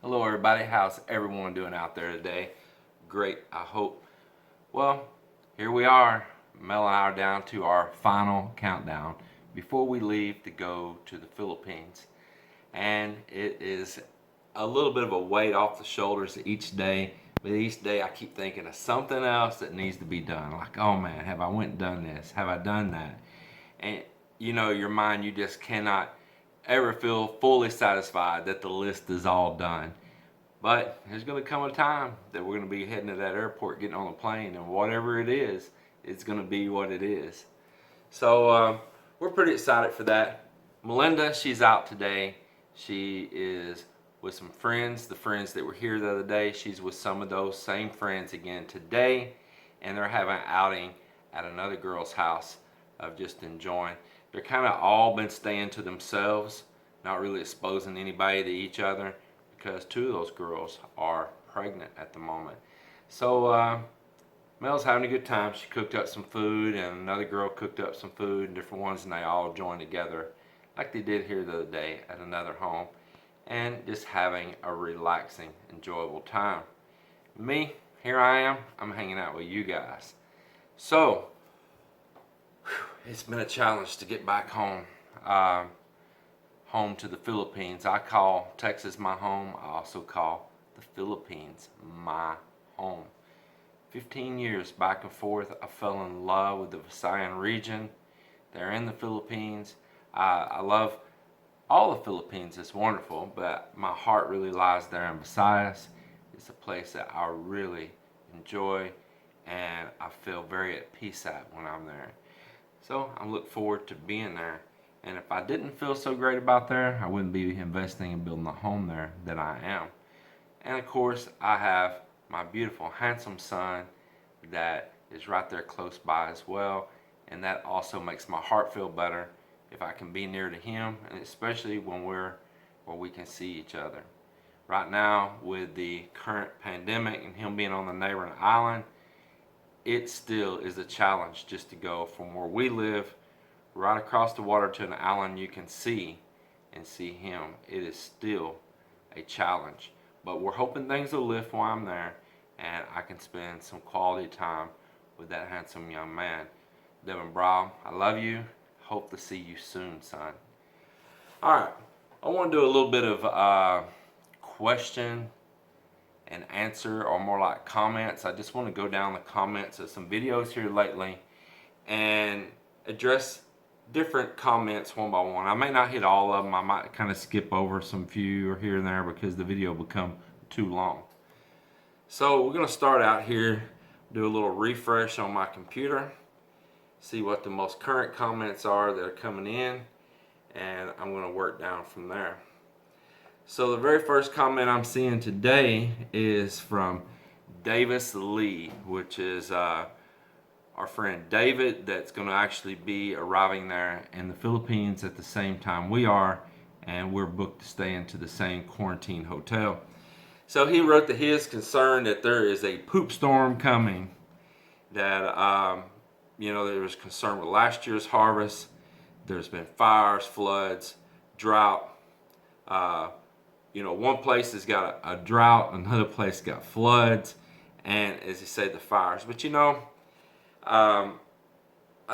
Hello everybody, how's everyone doing out there today? Great, I hope. Well, here we are. Mel and I are down to our final countdown before we leave to go to the Philippines. And it is a little bit of a weight off the shoulders each day, but each day I keep thinking of something else that needs to be done. Like, oh man, have I went and done this? Have I done that? And your mind, you just cannot ever feel fully satisfied that the list is all done. But there's going to come a time that we're going to be heading to that airport, getting on the plane, and whatever it is, it's going to be what it is. So we're pretty excited for that. Melinda, she's out today. She is with some friends, the friends that were here the other day. She's with some of those same friends again today, and they're having an outing at another girl's house of just enjoying. They're kind of all been staying to themselves, not really exposing anybody to each other, because two of those girls are pregnant at the moment. So Mel's having a good time. She cooked up some food, and another girl cooked up some food and different ones, and they all joined together like they did here the other day at another home, and just having a relaxing, enjoyable time. Me, here I am. I'm hanging out with you guys. So it's been a challenge to get back home. Home to the Philippines. I call Texas my home. I also call the Philippines my home. 15 years back and forth. I fell in love with the Visayan region. They're in the Philippines. I love all the Philippines. It's wonderful, but my heart really lies there in Visayas. It's a place that I really enjoy and I feel very at peace at when I'm there. So I look forward to being there. And if I didn't feel so great about there, I wouldn't be investing in building a home there that I am. And of course, I have my beautiful, handsome son that is right there close by as well. And that also makes my heart feel better if I can be near to him, and especially when where we can see each other. Right now, with the current pandemic and him being on the neighboring island, it still is a challenge just to go from where we live right across the water to an island you can see and see him. It is still a challenge, but we're hoping things will lift while I'm there and I can spend some quality time with that handsome young man. Devin Brown, I love you. Hope to see you soon, son. All right, I want to do a little bit of question and answer, or more like comments. I just want to go down the comments of some videos here lately and address different comments one by one. I may not hit all of them. I might kind of skip over some few or here and there because the video will become too long. So we're going to start out here, do a little refresh on my computer, see what the most current comments are that are coming in, and I'm going to work down from there. So the very first comment I'm seeing today is from Davis Lee, which is our friend David that's going to actually be arriving there in the Philippines at the same time we are, and we're booked to stay into the same quarantine hotel. So he wrote that he is concerned that there is a poop storm coming, that there was concern with last year's harvest. There's been fires, floods, drought. One place has got a drought, another place got floods, and as he said, the fires. But I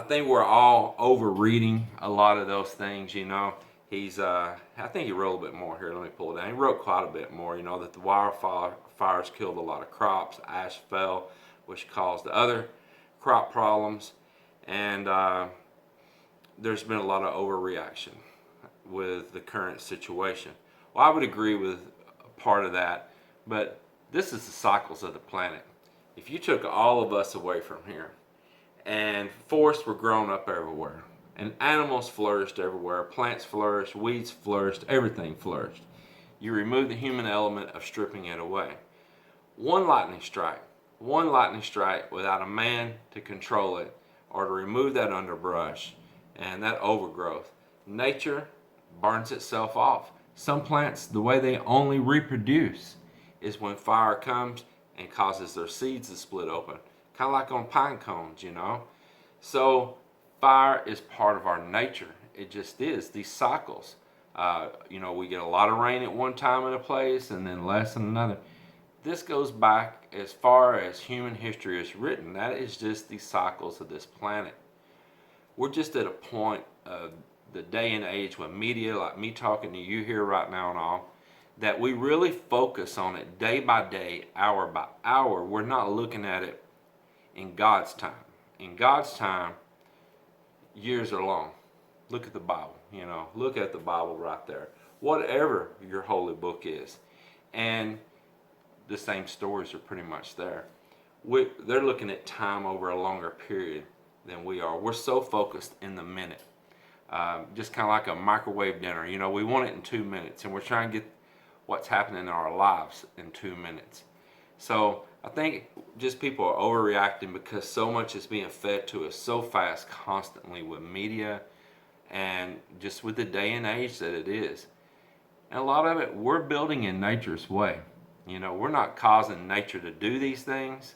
think we're all overreading a lot of those things. He's I think he wrote a bit more here. Let me pull it down. He wrote quite a bit more. That the wildfires killed a lot of crops, ash fell, which caused other crop problems, and there's been a lot of overreaction with the current situation. Well, I would agree with part of that, but this is the cycles of the planet. If you took all of us away from here, and forests were grown up everywhere, and animals flourished everywhere, plants flourished, weeds flourished, everything flourished. You remove the human element of stripping it away. One lightning strike without a man to control it or to remove that underbrush and that overgrowth, nature burns itself off. Some plants, the way they only reproduce is when fire comes and causes their seeds to split open. Kind of like on pine cones, So fire is part of our nature. It just is. These cycles We get a lot of rain at one time in a place and then less in another. This goes back as far as human history is written. That is just the cycles of this planet. We're just at a point of the day and age when media, like me talking to you here right now and all, that we really focus on it day by day, hour by hour. We're not looking at it in God's time. In God's time, years are long. Look at the Bible, look at the Bible right there. Whatever your holy book is. And the same stories are pretty much there. They're looking at time over a longer period than we are. We're so focused in the minute. Just kind of like a microwave dinner. We want it in 2 minutes, and we're trying to get what's happening in our lives in 2 minutes. So I think just people are overreacting because so much is being fed to us so fast constantly with media and just with the day and age that it is. And a lot of it we're building in nature's way. We're not causing nature to do these things.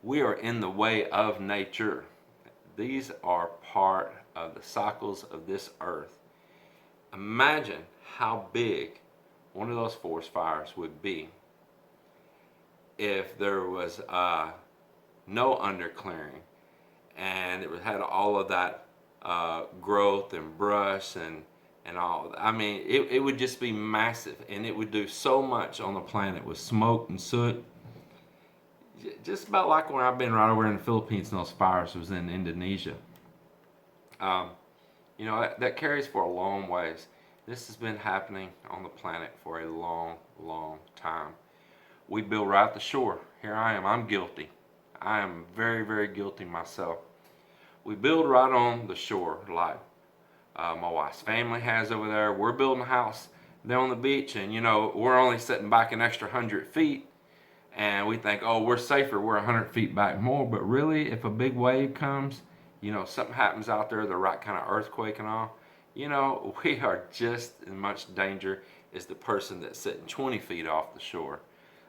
We are in the way of nature. These are part of the cycles of this earth. Imagine how big one of those forest fires would be if there was no underclearing and it had all of that growth and brush and all. I mean, it would just be massive, and it would do so much on the planet with smoke and soot. Just about like when I've been right over in the Philippines and those fires was in Indonesia. That carries for a long ways. This has been happening on the planet for a long, long time. We build right at the shore. Here I am. I'm guilty. I am very, very guilty myself. We build right on the shore, like my wife's family has over there. We're building a house there on the beach, and we're only sitting back an extra 100 feet, and we think, oh, we're safer, we're 100 feet back more. But really, if a big wave comes, something happens out there, the right kind of earthquake and all, we are just as much danger as the person that's sitting 20 feet off the shore.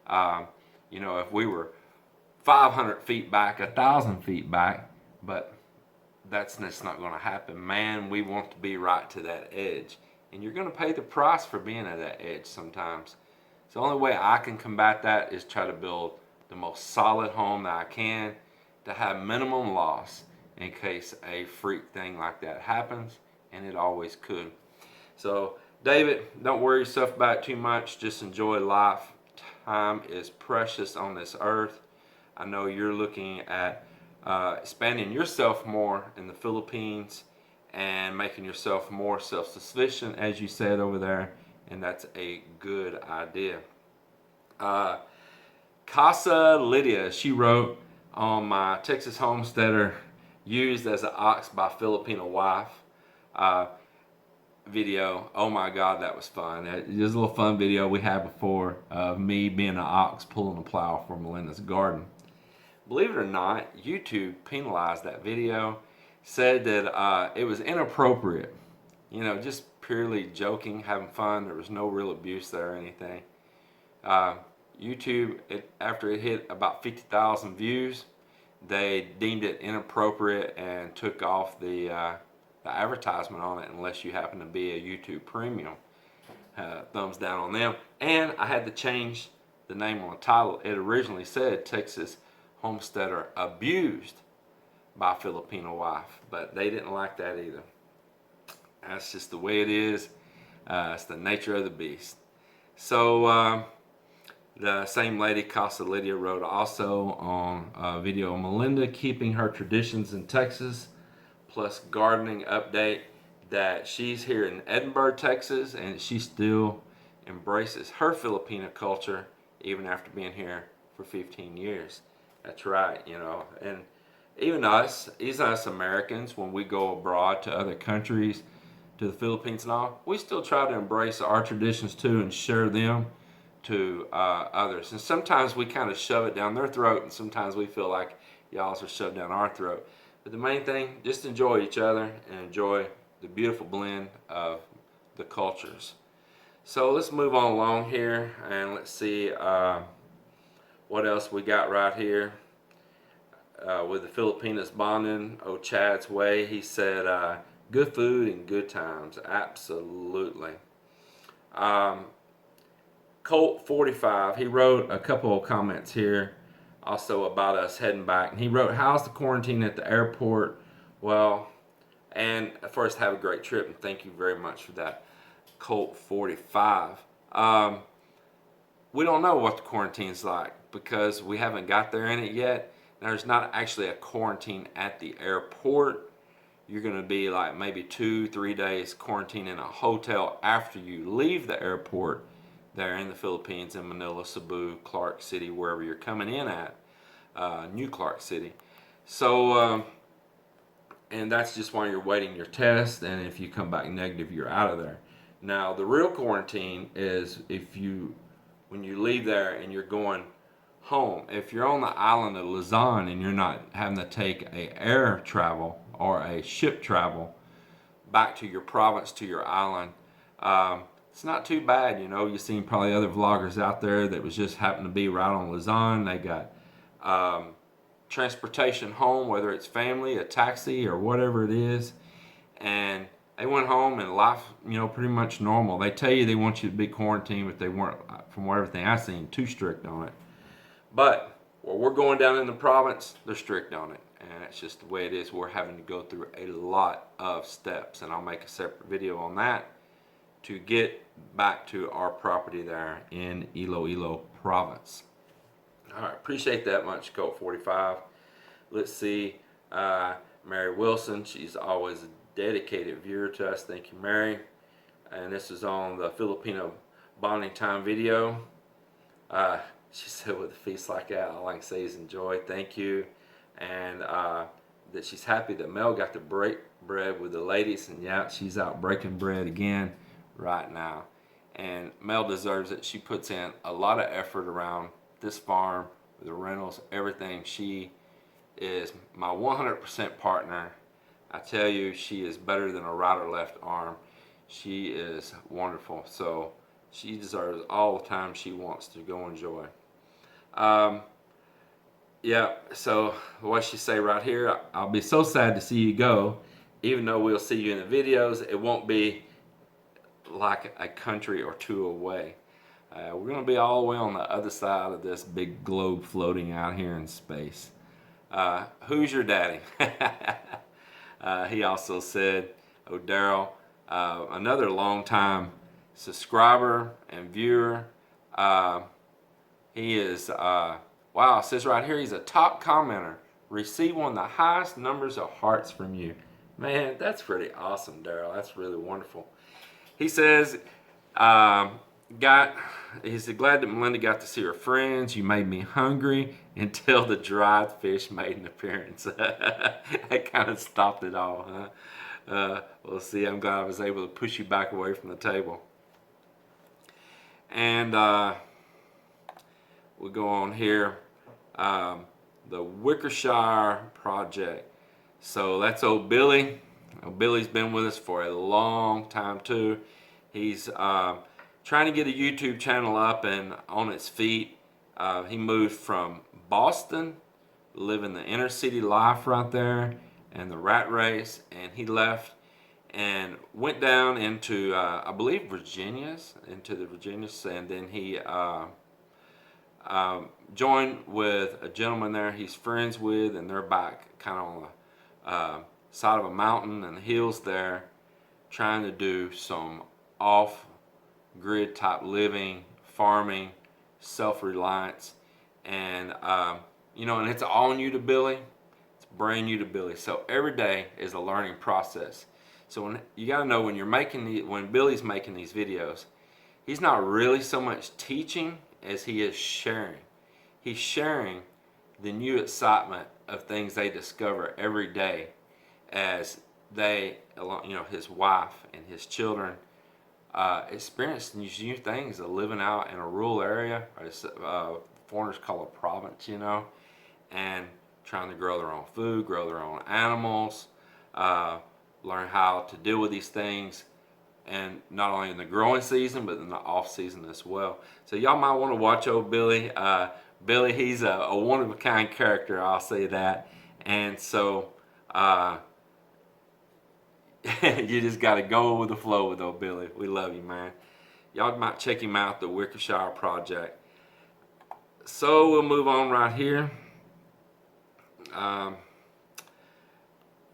If we were 500 feet back, 1,000 feet back, but that's not going to happen. Man, we want to be right to that edge. And you're going to pay the price for being at that edge sometimes. So the only way I can combat that is try to build the most solid home that I can to have minimum loss in case a freak thing like that happens, and it always could. So, David, don't worry yourself about it too much. Just enjoy life. Time is precious on this earth. I know you're looking at expanding yourself more in the Philippines and making yourself more self-sufficient, as you said over there, and that's a good idea. Casa Lydia, she wrote on my Texas homesteader used as an ox by Filipino wife video. Oh my God, that was fun. It was a little fun video we had before of me being an ox pulling a plow for Melinda's garden. Believe it or not, YouTube penalized that video, said that it was inappropriate. Just purely joking, having fun. There was no real abuse there or anything. YouTube, after it hit about 50,000 views, they deemed it inappropriate and took off the advertisement on it unless you happen to be a YouTube Premium. Thumbs down on them. And I had to change the name on the title. It originally said Texas homesteader abused by Filipino wife, but they didn't like that either. That's just the way it is. It's the nature of the beast. So the same lady, Casa Lydia, wrote also on a video of Melinda keeping her traditions in Texas, plus gardening update that she's here in Edinburgh, Texas, and she still embraces her Filipino culture even after being here for 15 years. That's right, and even us Americans, when we go abroad to other countries, to the Philippines and all, we still try to embrace our traditions too and share them to others. And sometimes we kind of shove it down their throat, and sometimes we feel like y'all are shoved down our throat. But the main thing, just enjoy each other and enjoy the beautiful blend of the cultures. So let's move on along here, and let's see what else we got right here. With the Filipinas bonding, Chad's way, he said, good food and good times, absolutely. Um, Colt 45, he wrote a couple of comments here also about us heading back. And he wrote, how's the quarantine at the airport? Well, and first, have a great trip, and thank you very much for that, Colt 45. We don't know what the quarantine's like because we haven't got there in it yet. There's not actually a quarantine at the airport. You're going to be like maybe 2-3 days quarantine in a hotel after you leave the airport there in the Philippines, in Manila, Cebu, Clark City, wherever you're coming in at, New Clark City. So, and that's just while you're waiting your test, and if you come back negative, you're out of there. Now, the real quarantine is when you leave there and you're going home. If you're on the island of Luzon and you're not having to take a air travel or a ship travel back to your province, to your island, it's not too bad. You've seen probably other vloggers out there that was just happened to be right on Luzon. They got transportation home, whether it's family, a taxi, or whatever it is, and they went home and life, pretty much normal. They tell you they want you to be quarantined, but they weren't, from everything I've seen, too strict on it. But where we're going down in the province, they're strict on it, and it's just the way it is. We're having to go through a lot of steps, and I'll make a separate video on that to get back to our property there in Iloilo province. All right, appreciate that much, Colt 45. Let's see, Mary Wilson, she's always a dedicated viewer to us. Thank you, Mary. And this is on the Filipino bonding time video. She said, with a feast like that, all I can say is enjoy. Thank you. And that she's happy that Mel got to break bread with the ladies. And yeah, she's out breaking bread again right now. And Mel deserves it. She puts in a lot of effort around this farm, with the rentals, everything. She is my 100% partner. I tell you, she is better than a right or left arm. She is wonderful. So she deserves all the time she wants to go enjoy. Yeah, so what she say right here, I'll be so sad to see you go. Even though we'll see you in the videos, it won't be like a country or two away. We're going to be all the way on the other side of this big globe floating out here in space. Who's your daddy? He also said, oh, Daryl, another long-time subscriber and viewer. He is, wow, it says right here, he's a top commenter. Receive one of the highest numbers of hearts from you. Man, that's pretty awesome, Daryl. That's really wonderful. He says, he's glad that Melinda got to see her friends. You made me hungry until the dried fish made an appearance. That kind of stopped it all, huh? We'll see. I'm glad I was able to push you back away from the table. And we'll go on here. The Wickershire Project. So that's old Billy. Billy's been with us for a long time too. He's trying to get a YouTube channel up and on its feet. He moved from Boston, living the inner city life right there and the rat race, and he left and went down into I believe into the Virginias, and then he joined with a gentleman there he's friends with, and they're back kind of on the side of a mountain and the hills there, trying to do some off-grid type living, farming, self-reliance, and and it's all new to Billy. It's brand new to Billy. So every day is a learning process. So when you got to know when Billy's making these videos, he's not really so much teaching as he is sharing. He's sharing the new excitement of things they discover every day as they, his wife and his children, experience these new things of living out in a rural area, or foreigners call it province, and trying to grow their own food, grow their own animals, learn how to deal with these things, and not only in the growing season, but in the off season as well. So y'all might want to watch old Billy. Billy, he's a one-of-a-kind character, I'll say that. And so You just got to go with the flow with old Billy. We love you, man. Y'all might check him out, the Wickershire Project. So we'll move on right here.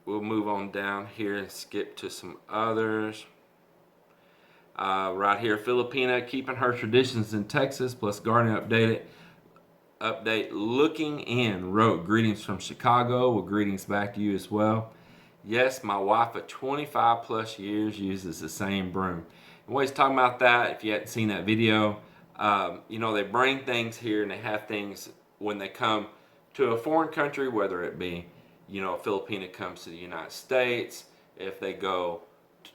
We'll move on down here and skip to some others. Right here, Filipina keeping her traditions in Texas, plus Guardian update looking in wrote, greetings from Chicago. Well, greetings back to you as well. Yes, my wife of 25 plus years uses the same broom. And what he's talking about that, if you hadn't seen that video, they bring things here and they have things when they come to a foreign country, whether it be, a Filipina comes to the United States, if they go,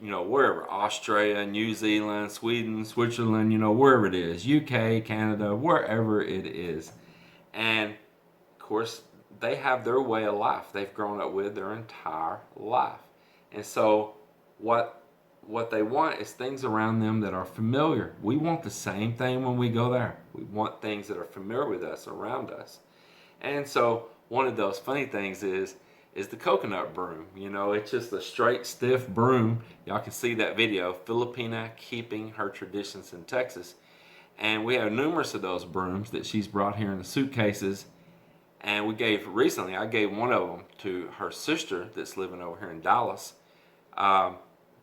wherever, Australia, New Zealand, Sweden, Switzerland, wherever it is, UK, Canada, wherever it is. And of course, they have their way of life they've grown up with their entire life. And so what they want is things around them that are familiar. We want the same thing when we go there. We want things that are familiar with us, around us. And so one of those funny things is the coconut broom. It's just a straight, stiff broom. Y'all can see that video, Filipina keeping her traditions in Texas. And we have numerous of those brooms that she's brought here in the suitcases. And I gave one of them to her sister that's living over here in Dallas.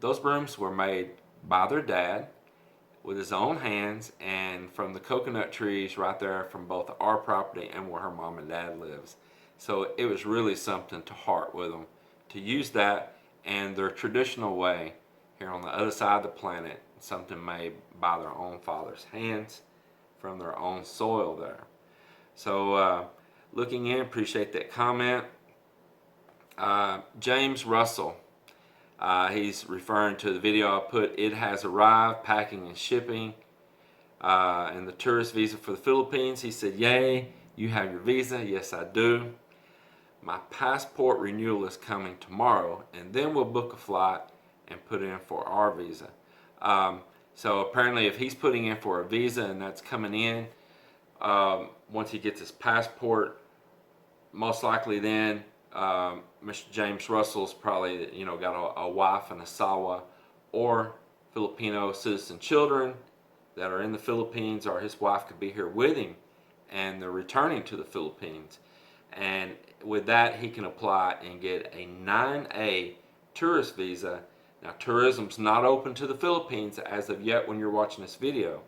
Those brooms were made by their dad with his own hands and from the coconut trees right there from both our property and where her mom and dad lives. So it was really something to heart with them to use that and their traditional way here on the other side of the planet, something made by their own father's hands from their own soil there. So looking in, appreciate that comment. James Russell, he's referring to the video I put, it has arrived, packing and shipping, and the tourist visa for the Philippines. He said, yay, you have your visa. Yes, I do. My passport renewal is coming tomorrow, and then we'll book a flight and put in for our visa. So apparently if he's putting in for a visa and that's coming in, once he gets his passport, most likely then Mr. James Russell's probably got a wife and a sawa or Filipino citizen children that are in the Philippines, or his wife could be here with him and they're returning to the Philippines. And with that, he can apply and get a 9A tourist visa. Now, tourism's not open to the Philippines as of yet when you're watching this video.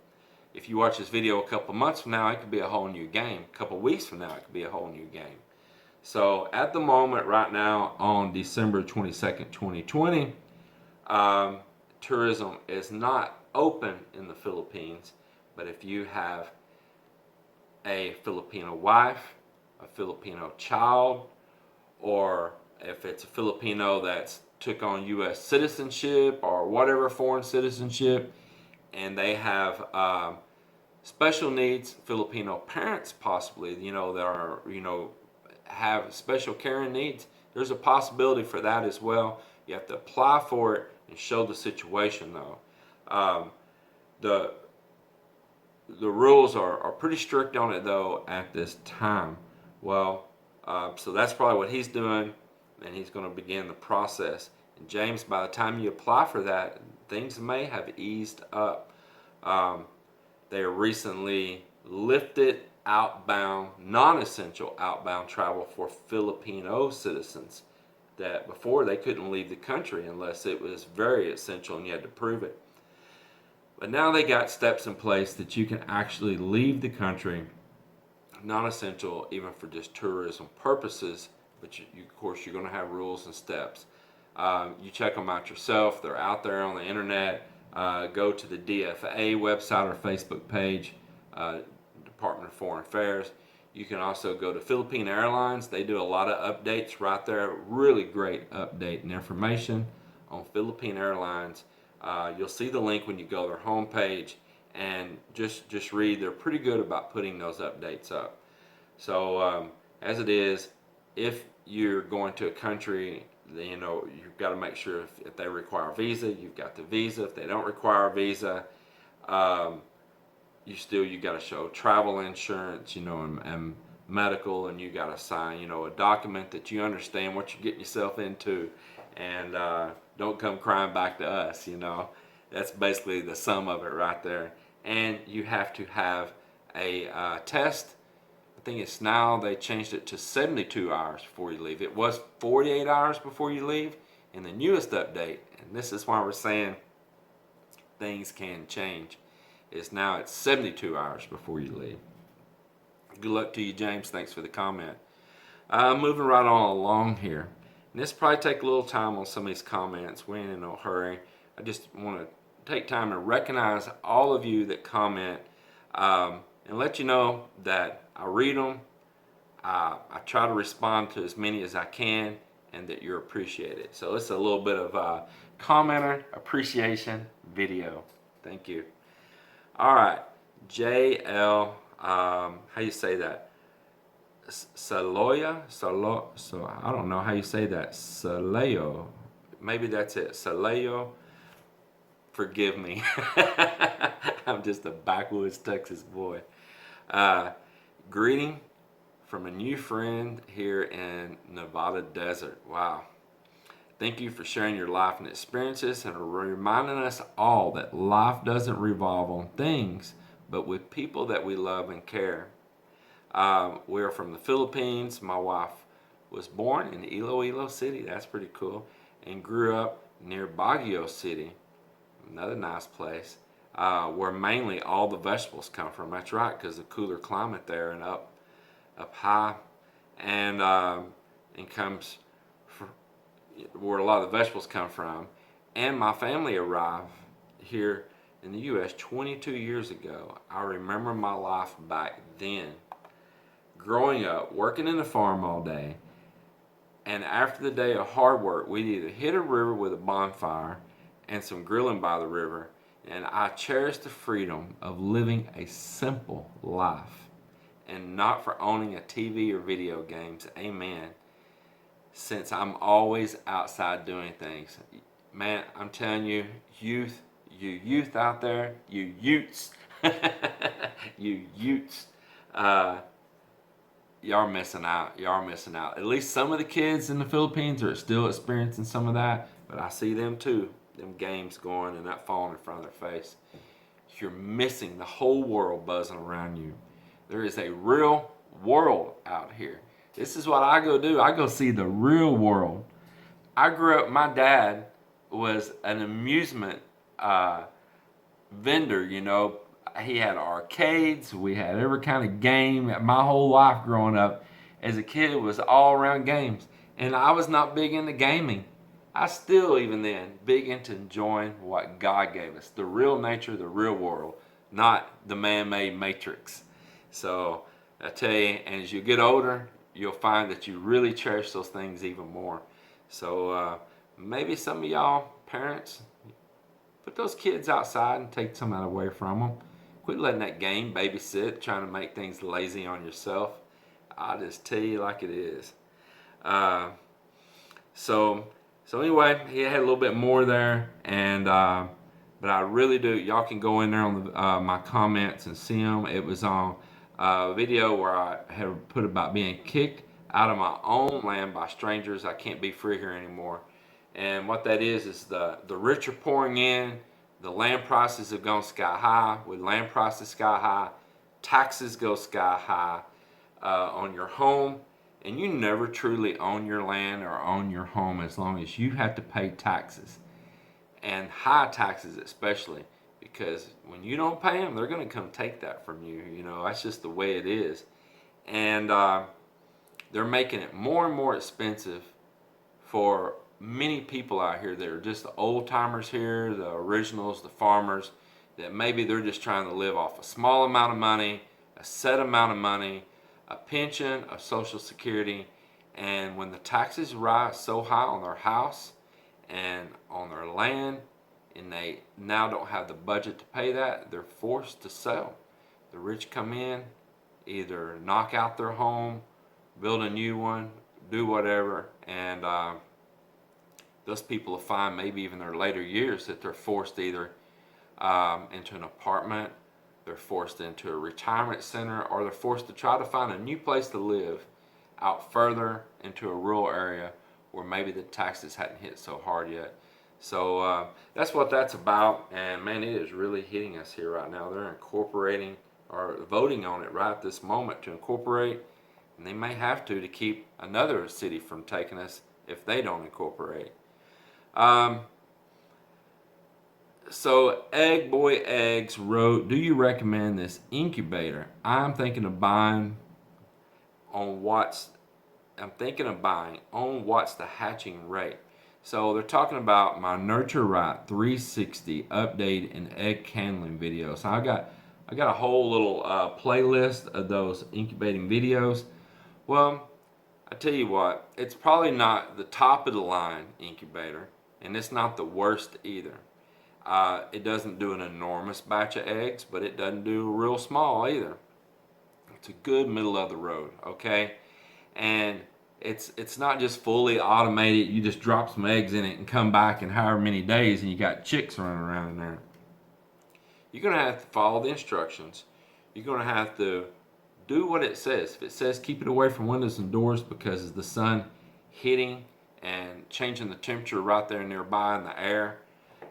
If you watch this video a couple months from now, it could be a whole new game. A couple weeks from now, it could be a whole new game. So at the moment, right now, on December 22nd, 2020, tourism is not open in the Philippines. But if you have a Filipino wife, a Filipino child, or if it's a Filipino that's took on U.S. citizenship or whatever foreign citizenship, and they have special needs, Filipino parents possibly, that are, have special caring needs, there's a possibility for that as well. You have to apply for it and show the situation though. The rules are pretty strict on it though at this time. Well, so that's probably what he's doing, and he's going to begin the process. And James, by the time you apply for that, things may have eased up. They recently lifted outbound, non-essential outbound travel for Filipino citizens that before they couldn't leave the country unless it was very essential and you had to prove it. But now they got steps in place that you can actually leave the country, non-essential, even for just tourism purposes, but you of course you're going to have rules and steps. You check them out yourself. They're out there on the internet. Go to the DFA website or Facebook page, Department of Foreign Affairs. You can also go to Philippine Airlines. They do a lot of updates right there. Really great update and information on Philippine Airlines. You'll see the link when you go to their homepage, and just read. They're pretty good about putting those updates up. So as it is, if you're going to a country, you've got to make sure if they require a visa, you've got the visa. If they don't require a visa, you got to show travel insurance, and medical, and you got to sign, a document that you understand what you're getting yourself into, and don't come crying back to us, you know. That's basically the sum of it right there. And you have to have a test. I think it's now they changed it to 72 hours before you leave. It was 48 hours before you leave in the newest update. And this is why we're saying things can change. It's now at 72 hours before you leave. Good luck to you, James. Thanks for the comment. Moving right on along here. And this probably take a little time on some of these comments. We ain't in no hurry. I just want to take time and recognize all of you that comment and let you know that I read them. I try to respond to as many as I can and that you're appreciated. So it's a little bit of a commenter appreciation video. Thank you. All right. JL, how you say that? Saloya? I don't know how you say that. Saleo. Maybe that's it. Saleo. Forgive me. I'm just a backwoods Texas boy. Greeting from a new friend here in Nevada desert. Wow. Thank you for sharing your life and experiences and reminding us all that life doesn't revolve on things, but with people that we love and care. We're from the Philippines. My wife was born in Iloilo City. That's pretty cool. And grew up near Baguio City. Another nice place. Where mainly all the vegetables come from. That's right, because the cooler climate there and up high. And comes where a lot of the vegetables come from. And my family arrived here in the U.S. 22 years ago. I remember my life back then. Growing up, working in the farm all day, and after the day of hard work, we'd either hit a river with a bonfire and some grilling by the river, and I cherish the freedom of living a simple life and not for owning a TV or video games. Amen. Since I'm always outside doing things. Man, I'm telling you, you youth out there, you utes, you utes, y'all are missing out. Y'all are missing out. At least some of the kids in the Philippines are still experiencing some of that, but I see them too. Them games going and that falling in front of their face. You're missing the whole world buzzing around you. There is a real world out here. This is what I go do. I go see the real world. I grew up, my dad was an amusement vendor, you know. He had arcades. We had every kind of game. My whole life growing up as a kid was all around games. And I was not big into gaming. I still, even then, big into enjoying what God gave us. The real nature, the real world, not the man-made matrix. So I tell you, and as you get older, you'll find that you really cherish those things even more. So maybe some of y'all parents, put those kids outside and take some of that away from them. Quit letting that game babysit, trying to make things lazy on yourself. I'll just tell you like it is. So anyway, he had a little bit more there, and but I really do. Y'all can go in there on the, my comments and see them. It was on a video where I had put about being kicked out of my own land by strangers. I can't be free here anymore. And what that is the rich are pouring in. The land prices have gone sky high. With land prices sky high, taxes go sky high on your home. And you never truly own your land or own your home as long as you have to pay taxes. And high taxes especially. Because when you don't pay them, they're going to come take that from you. You know, that's just the way it is. And they're making it more and more expensive for many people out here that are just the old timers here, the originals, the farmers, that maybe they're just trying to live off a small amount of money, a set amount of money, a pension, a social security. And when the taxes rise so high on their house and on their land, and they now don't have the budget to pay that, they're forced to sell. The rich come in, either knock out their home, build a new one, do whatever, and those people will find maybe even in their later years that they're forced either into an apartment, they're forced into a retirement center, or they're forced to try to find a new place to live out further into a rural area or maybe the taxes hadn't hit so hard yet. So that's what that's about, and man, it is really hitting us here right now. They're incorporating or voting on it right this moment to incorporate, and they may have to keep another city from taking us if they don't incorporate. So Egg Boy Eggs wrote, do you recommend this incubator? I'm thinking of buying on what's the hatching rate. So they're talking about my Nurture Right 360 update and egg candling video. So I got a whole little playlist of those incubating videos. Well, I tell you what, it's probably not the top of the line incubator, and it's not the worst either. It doesn't do an enormous batch of eggs, but it doesn't do real small either. It's a good middle of the road, okay? And it's not just fully automated. You just drop some eggs in it and come back in however many days, and you got chicks running around in there. You're gonna have to follow the instructions. You're gonna have to do what it says. If it says keep it away from windows and doors because of the sun hitting and changing the temperature right there nearby in the air,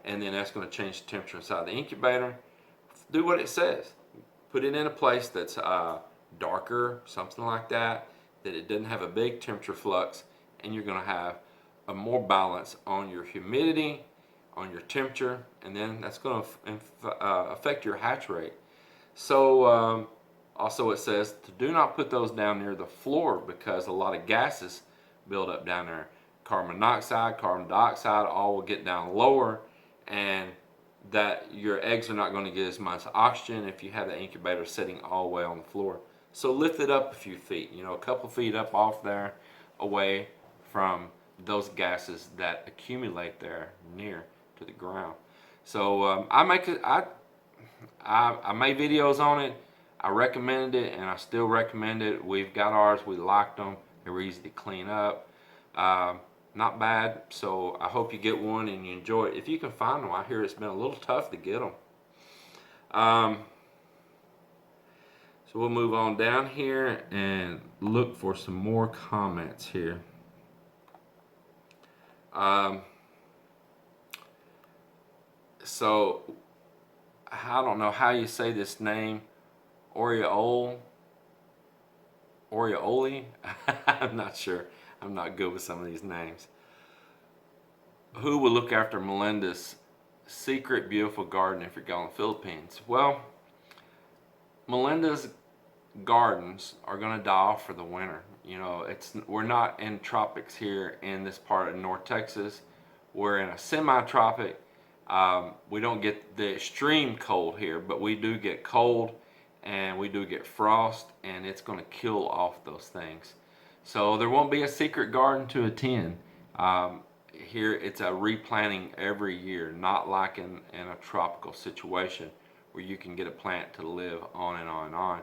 and then that's going to change the temperature inside the incubator, do what it says. Put it in a place that's darker, something like that, that it doesn't have a big temperature flux, and you're going to have a more balance on your humidity, on your temperature, and then that's going to affect your hatch rate. So also it says to do not put those down near the floor because a lot of gases build up down there. Carbon monoxide, carbon dioxide, all will get down lower, and that your eggs are not going to get as much oxygen if you have the incubator sitting all the way on the floor. So lift it up a few feet, a couple feet up off there, away from those gases that accumulate there near to the ground. So I made videos on it. I recommended it, and I still recommend it. We've got ours. We liked them. They were easy to clean up. Not bad. So I hope you get one and you enjoy it. If you can find them, I hear it's been a little tough to get them. So we'll move on down here and look for some more comments here. So I don't know how you say this name, Oriole. I'm not sure. I'm not good with some of these names. Who will look after Melinda's secret beautiful garden if you're going to the Philippines? Well, Melinda's gardens are going to die off for the winter. We're not in tropics here in this part of North Texas. We're in a semi-tropic. We don't get the extreme cold here, but we do get cold and we do get frost, and it's going to kill off those things. So there won't be a secret garden to attend. Here it's a replanting every year, not like in a tropical situation where you can get a plant to live on and on and on.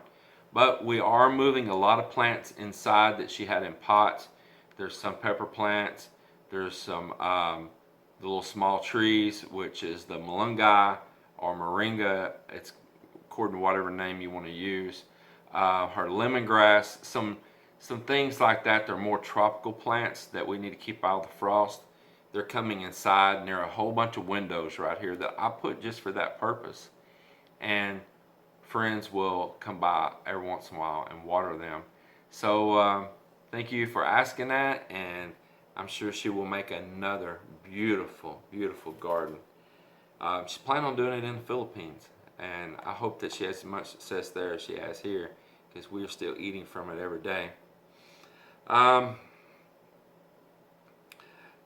But we are moving a lot of plants inside that she had in pots. There's some pepper plants. There's some the little small trees, which is the malunggay or moringa. It's according to whatever name you want to use. Her lemongrass, some things like that. They're more tropical plants that we need to keep out of the frost. They're coming inside near a whole bunch of windows right here that I put just for that purpose. And friends will come by every once in a while and water them. So thank you for asking that, and I'm sure she will make another beautiful, beautiful garden. She's planning on doing it in the Philippines, and I hope that she has as much success there as she has here, because we're still eating from it every day.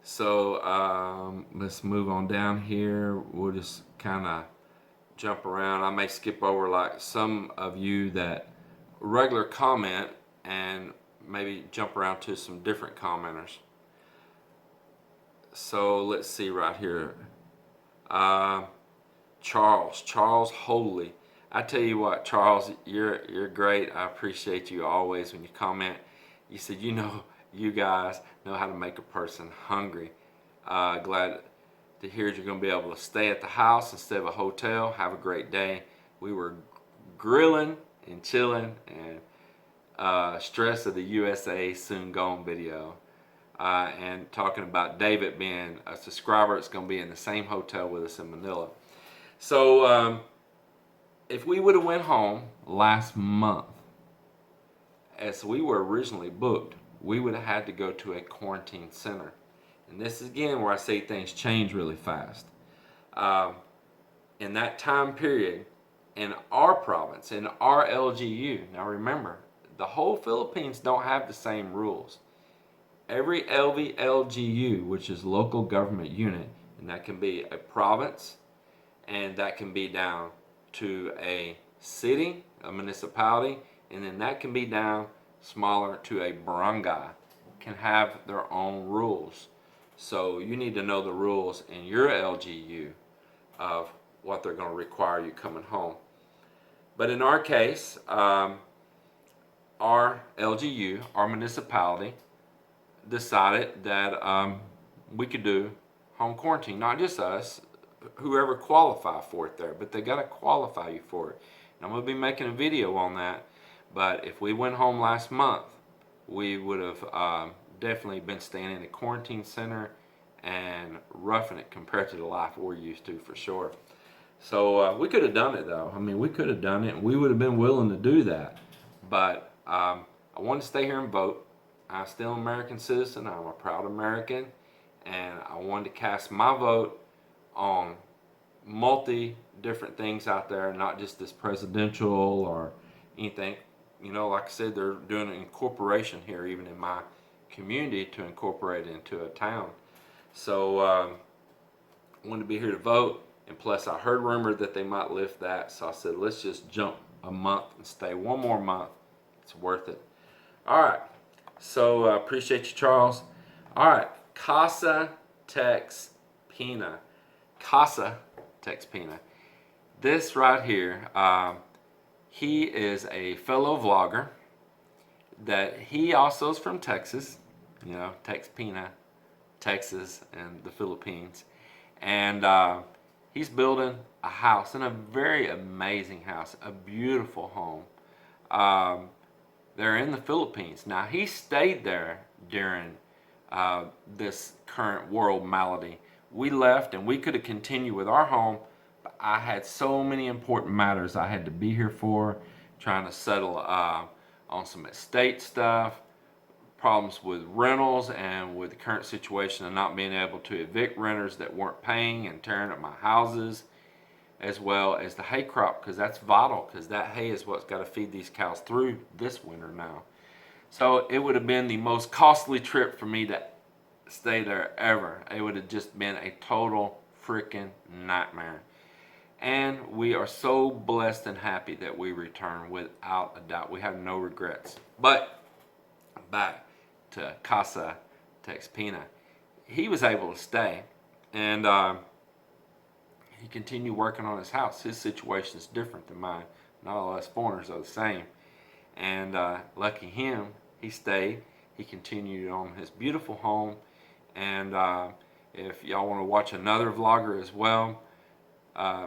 So let's move on down here. We'll just kind of jump around. I may skip over like some of you that regular comment and maybe jump around to some different commenters. So let's see right here. Charles Holy. I tell you what, Charles, you're great. I appreciate you always when you comment. You said, you guys know how to make a person hungry. Glad to hear you're going to be able to stay at the house instead of a hotel. Have a great day. We were grilling and chilling, and stress of the USA soon gone video. and talking about David being a subscriber. It's going to be in the same hotel with us in Manila. So if we would have went home last month, as we were originally booked, we would have had to go to a quarantine center. And this is again where I say things change really fast. In that time period, in our province, in our LGU, now remember, the whole Philippines don't have the same rules. Every LGU, which is local government unit, and that can be a province, and that can be down to a city, a municipality, and then that can be down smaller to a barangay, can have their own rules. So you need to know the rules in your LGU of what they're going to require you coming home. But in our case, our LGU, our municipality, decided that we could do home quarantine. Not just us, whoever qualify for it there, but they got to qualify you for it. And I'm going to be making a video on that. But if we went home last month, we would have definitely been staying in a quarantine center and roughing it compared to the life we're used to, for sure. So we could have done it though. I mean, we could have done it, and we would have been willing to do that. But I wanted to stay here and vote. I'm still an American citizen. I'm a proud American, and I wanted to cast my vote on multi different things out there, not just this presidential or anything. You know, like I said, they're doing an incorporation here, even in my community, to incorporate it into a town. So I wanted to be here to vote, and plus I heard rumor that they might lift that, so I said, let's just jump a month and stay one more month. It's worth it. All right. So I appreciate you, Charles. All right. Casa Tex Pina. Casa Tex Pina. This right here, he is a fellow vlogger that he also is from Texas, you know, Tex Pina, Texas and the Philippines. And he's building a house, and a very amazing house, a beautiful home. They're in the Philippines. Now, he stayed there during this current world malady. We left, and we could have continued with our home, but I had so many important matters I had to be here for, trying to settle on some estate stuff, problems with rentals, and with the current situation of not being able to evict renters that weren't paying and tearing up my houses, as well as the hay crop, because that's vital, because that hay is what's got to feed these cows through this winter now. So it would have been the most costly trip for me to stay there ever. It would have just been a total freaking nightmare. And we are so blessed and happy that we return, without a doubt. We have no regrets. But back to Casa Tex Pina. He was able to stay, and he continued working on his house. His situation is different than mine. Not all us foreigners are the same. And lucky him, he stayed. He continued on his beautiful home. And if y'all want to watch another vlogger as well,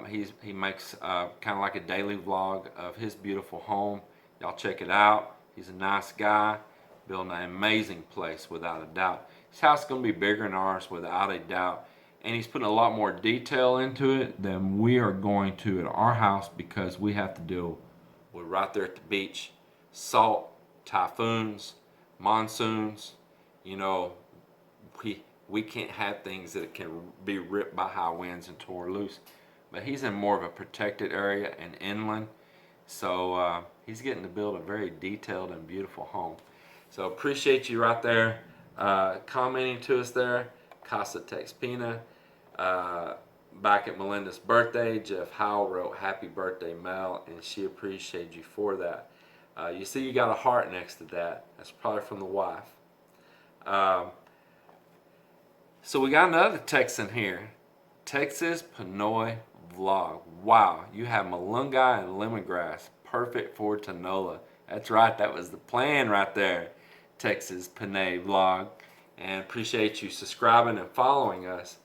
he makes kind of like a daily vlog of his beautiful home. Y'all check it out. He's a nice guy, building an amazing place without a doubt. His house is going to be bigger than ours without a doubt. And he's putting a lot more detail into it than we are going to at our house, because we have to deal with, right there at the beach, salt, typhoons, monsoons. You know, we can't have things that can be ripped by high winds and tore loose. But he's in more of a protected area and inland, so he's getting to build a very detailed and beautiful home. So appreciate you right there commenting to us there. Casa Tex Pina. Back at Melinda's birthday, Jeff Howell wrote happy birthday, Mel, and she appreciated you for that. You see you got a heart next to that. That's probably from the wife. So we got another Texan here. Texas Pinoy Vlog. Wow, you have malunggay and lemongrass. Perfect for Tinola. That's right, that was the plan right there. Texas Pinoy Vlog. And appreciate you subscribing and following us.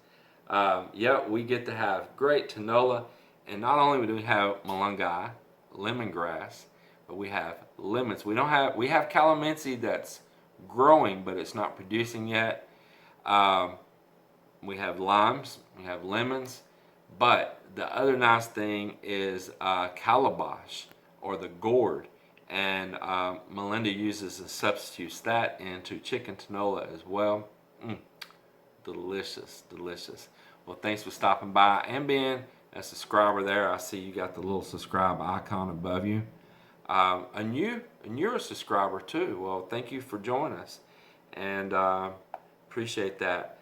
Yeah, we get to have great Tinola. And not only do we have malunggay, lemongrass, but we have lemons. We have calamansi that's growing, but it's not producing yet. Um, we have limes, we have lemons, but the other nice thing is calabash or the gourd, and Melinda uses and substitutes that into chicken tinola as well. Delicious, delicious. Well, thanks for stopping by and being a subscriber there. I see you got the little subscribe icon above you. And you're a subscriber too. Well, thank you for joining us, and appreciate that.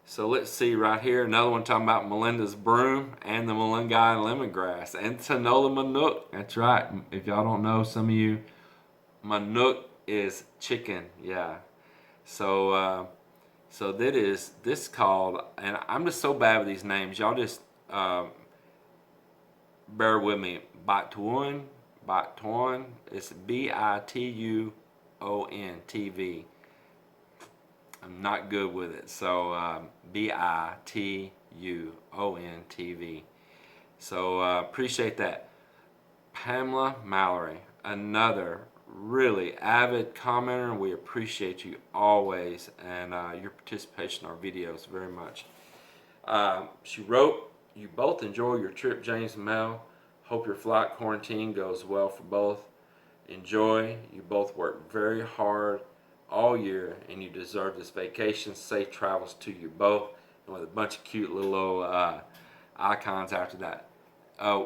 So let's see right here, another one talking about Melinda's broom and the Melingai lemongrass and Tinola Manuk. That's right. If y'all don't know, some of you, Manuk is chicken. Yeah. So so this called, and I'm just so bad with these names. Y'all just bear with me. Batuon. It's Bituon TV. I'm not good with it. So Bituon TV. So appreciate that. Pamela Mallory, another really avid commenter. We appreciate you always and your participation in our videos very much. She wrote, "You both enjoy your trip, James and Mel. Hope your flight quarantine goes well for both. Enjoy. You both work very hard all year and you deserve this vacation. Safe travels to you both." And with a bunch of cute little icons after that.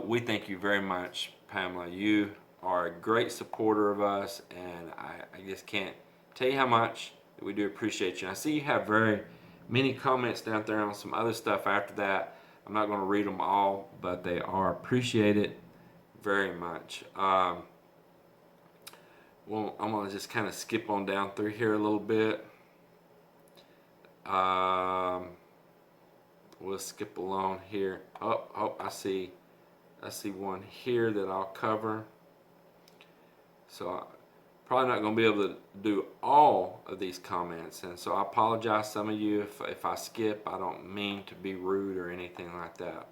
We thank you very much, Pamela. You are a great supporter of us, and I just can't tell you how much we do appreciate you. I see you have very many comments down there on some other stuff after that. I'm not going to read them all, but they are appreciated very much. Well, I'm going to just kind of skip on down through here a little bit. We'll skip along here. Oh, I see one here that I'll cover. So I'm probably not going to be able to do all of these comments, and so I apologize some of you if I skip. I don't mean to be rude or anything like that.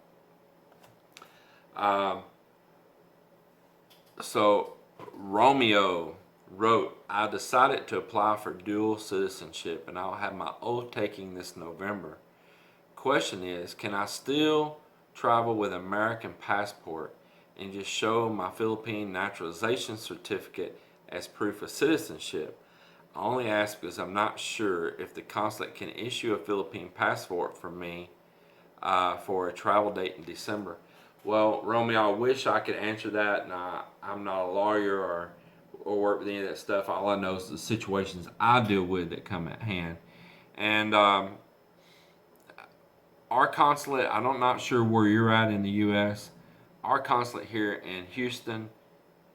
So Romeo wrote, "I decided to apply for dual citizenship and I'll have my oath taking this November. Question is, can I still travel with an American passport and just show my Philippine naturalization certificate as proof of citizenship? I only ask because I'm not sure if the consulate can issue a Philippine passport for me for a travel date in December." Well, Romeo, I wish I could answer that, and I'm not a lawyer or work with any of that stuff. All I know is the situations I deal with that come at hand. And our consulate, I'm not sure where you're at in the U.S., our consulate here in Houston,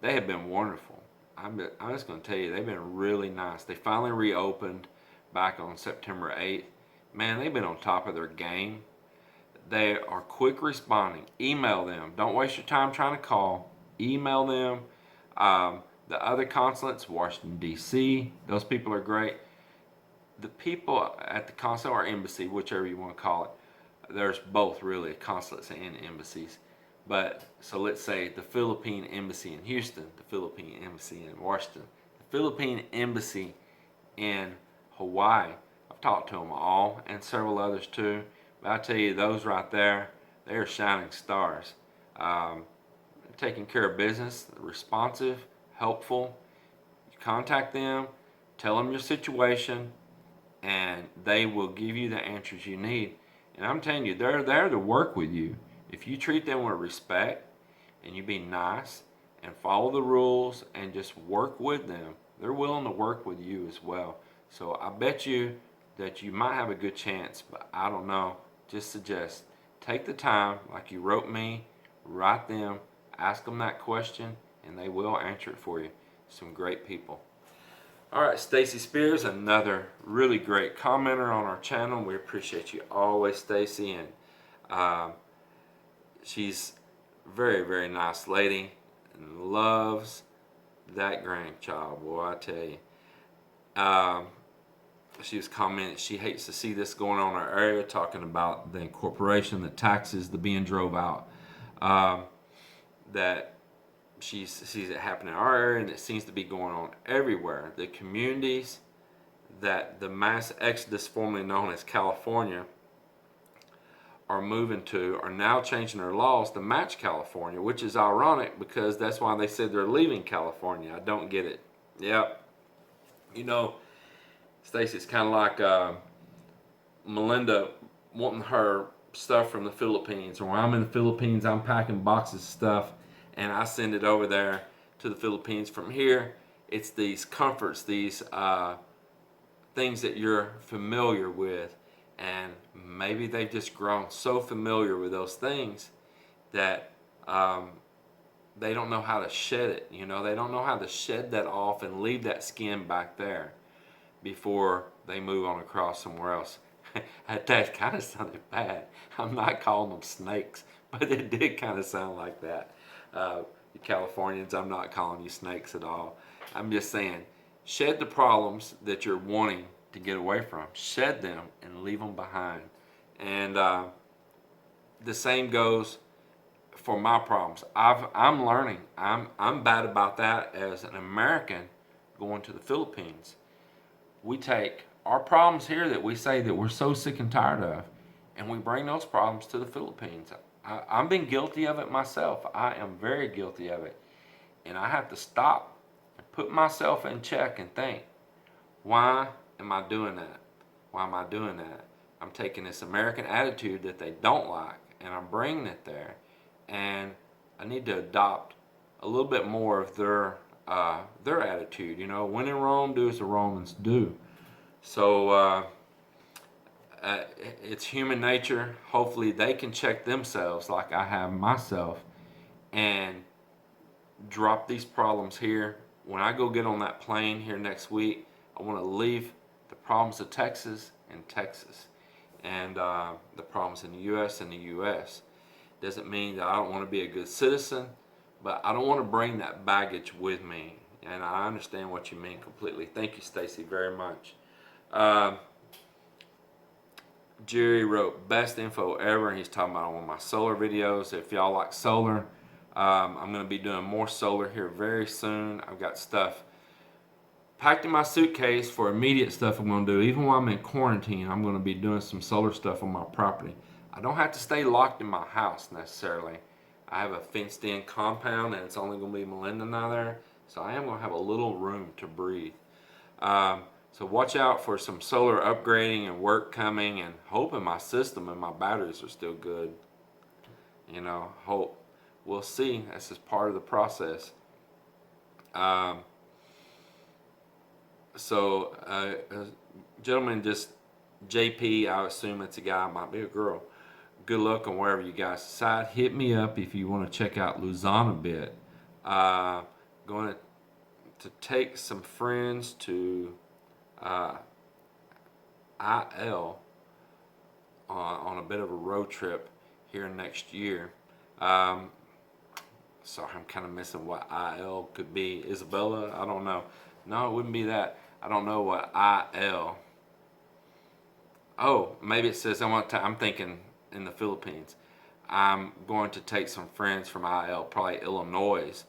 they have been wonderful. I'm just going to tell you, they've been really nice. They finally reopened back on September 8th. Man, they've been on top of their game. They are quick responding. Email them. Don't waste your time trying to call. Email them. The other consulates, Washington, D.C., those people are great. The people at the consulate or embassy, whichever you want to call it, there's both really, consulates and embassies. But so let's say the Philippine Embassy in Houston, the Philippine Embassy in Washington, the Philippine Embassy in Hawaii. I've talked to them all and several others too. But I tell you, those right there, they are shining stars. Taking care of business, responsive, helpful. You contact them, tell them your situation, and they will give you the answers you need. And I'm telling you, they're there to work with you. If you treat them with respect and you be nice and follow the rules and just work with them, they're willing to work with you as well. So I bet you that you might have a good chance, but I don't know. Just suggest take the time, like you wrote me, write them, ask them that question, and they will answer it for you. Some great people. All right, Stacy Spears, another really great commenter on our channel. We appreciate you always, Stacy, and she's a very, very nice lady and loves that grandchild, boy, I tell you. She was commenting she hates to see this going on in our area, talking about the incorporation, the taxes, the being drove out. That she sees it happen in our area, and it seems to be going on everywhere. The communities that the mass exodus formerly known as California are moving to are now changing their laws to match California, which is ironic because that's why they said they're leaving California. I don't get it. Yep. You know, Stacy, it's kind of like Melinda wanting her stuff from the Philippines, or when I'm in the Philippines, I'm packing boxes of stuff and I send it over there to the Philippines. From here, it's these comforts, these things that you're familiar with, and maybe they've just grown so familiar with those things that they don't know how to shed it. You know, they don't know how to shed that off and leave that skin back there before they move on across somewhere else. That kind of sounded bad. I'm not calling them snakes, but it did kind of sound like that. You Californians, I'm not calling you snakes at all. I'm just saying, shed the problems that you're wanting to get away from. Shed them and leave them behind. And the same goes for my problems. I'm learning. I'm bad about that as an American going to the Philippines. We take our problems here that we say that we're so sick and tired of, and we bring those problems to the Philippines. I've been guilty of it myself. I am very guilty of it. And I have to stop and put myself in check and think, why am I doing that? Why am I doing that? I'm taking this American attitude that they don't like, and I'm bringing it there. And I need to adopt a little bit more of their attitude. You know, when in Rome, do as the Romans do. So it's human nature. Hopefully they can check themselves like I have myself and drop these problems here. When I go get on that plane here next week, I want to leave the problems of Texas in Texas, and the problems in the U.S. in the U.S. Doesn't mean that I don't want to be a good citizen, but I don't want to bring that baggage with me. And I understand what you mean completely. Thank you, Stacy, very much. Jerry wrote best info ever, and he's talking about one of my solar videos. If y'all like solar, I'm going to be doing more solar here very soon. I've got stuff packed in my suitcase for immediate stuff I'm going to do. Even while I'm in quarantine, I'm going to be doing some solar stuff on my property. I don't have to stay locked in my house necessarily. I have a fenced in compound, and it's only going to be Melinda and I there, so I am going to have a little room to breathe. So watch out for some solar upgrading and work coming, and hoping my system and my batteries are still good. You know, hope. We'll see. That's just part of the process. So a gentleman, just JP, I assume it's a guy, might be a girl. Good luck on wherever you guys decide. Hit me up if you want to check out Luzon a bit. Going to take some friends to IL on a bit of a road trip here next year. Sorry, I'm kind of missing what IL could be. Isabella? I don't know. No, it wouldn't be that. I don't know what IL. Oh, maybe it says I'm thinking in the Philippines. I'm going to take some friends from IL, probably Illinois,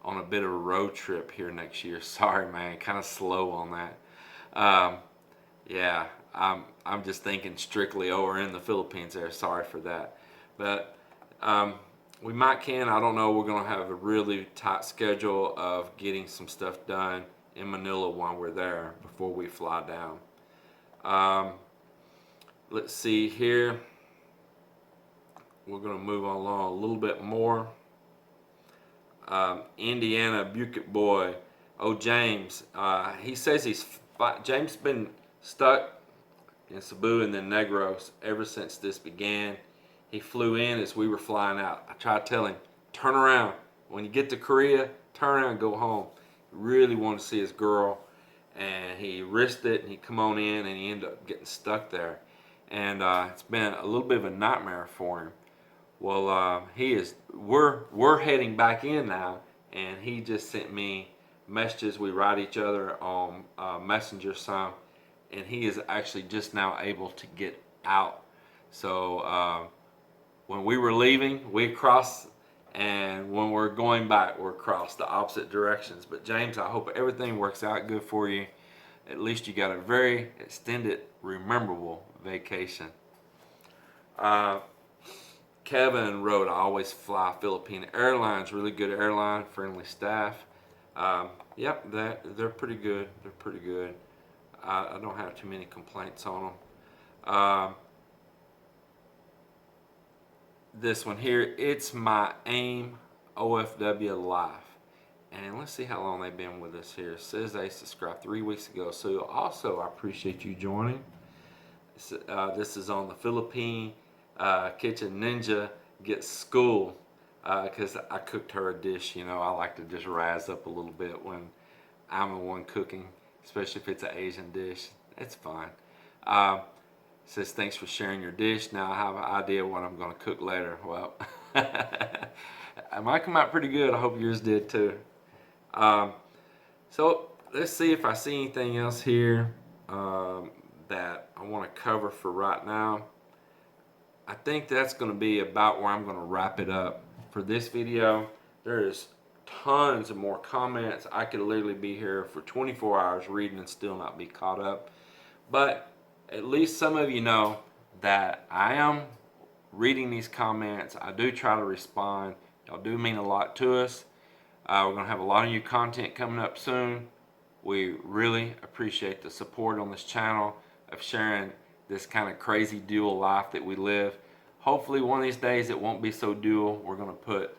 on a bit of a road trip here next year. Sorry, man, kind of slow on that. Yeah, I'm just thinking strictly over in the Philippines there. Sorry for that. But we might I don't know. We're going to have a really tight schedule of getting some stuff done in Manila while we're there before we fly down. Let's see here. We're going to move along a little bit more. Indiana Bucket Boy. Oh, James. He says James been stuck in Cebu and then Negros ever since this began. He flew in as we were flying out. I tried to tell him, turn around. When you get to Korea, turn around and go home. He really wanted to see his girl, and he risked it, and he come on in, and he ended up getting stuck there. And it's been a little bit of a nightmare for him. Well, we're heading back in now, and he just sent me messages. We write each other on Messenger some, and he is actually just now able to get out. So when we were leaving, we crossed, and when we're going back, we're across the opposite directions. But James, I hope everything works out good for you, at least you got a very extended, rememberable vacation. Kevin wrote, I always fly Philippine Airlines, really good airline, friendly staff. Yep, they're pretty good. They're pretty good. I don't have too many complaints on them. This one here, it's my AIM OFW Life. And let's see how long they've been with us here. It says they subscribed 3 weeks ago. So also, I appreciate you joining. This is on the Philippine Kitchen Ninja Gets School. Because I cooked her a dish. You know, I like to just razz up a little bit when I'm the one cooking, especially if it's an Asian dish. It's fine. Says, thanks for sharing your dish. Now I have an idea what I'm going to cook later. Well, it might come out pretty good. I hope yours did too. So let's see if I see anything else here that I want to cover for right now. I think that's going to be about where I'm going to wrap it up for this video. There's tons of more comments. I could literally be here for 24 hours reading and still not be caught up. But at least some of you know that I am reading these comments. I do try to respond. Y'all do mean a lot to us. We're going to have a lot of new content coming up soon. We really appreciate the support on this channel of sharing this kind of crazy dual life that we live. Hopefully one of these days it won't be so dual. We're going to put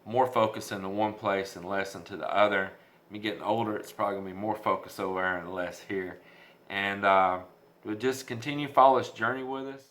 more focus into one place and less into the other. Me getting older, it's probably going to be more focus over there and less here. And we'll just continue to follow this journey with us.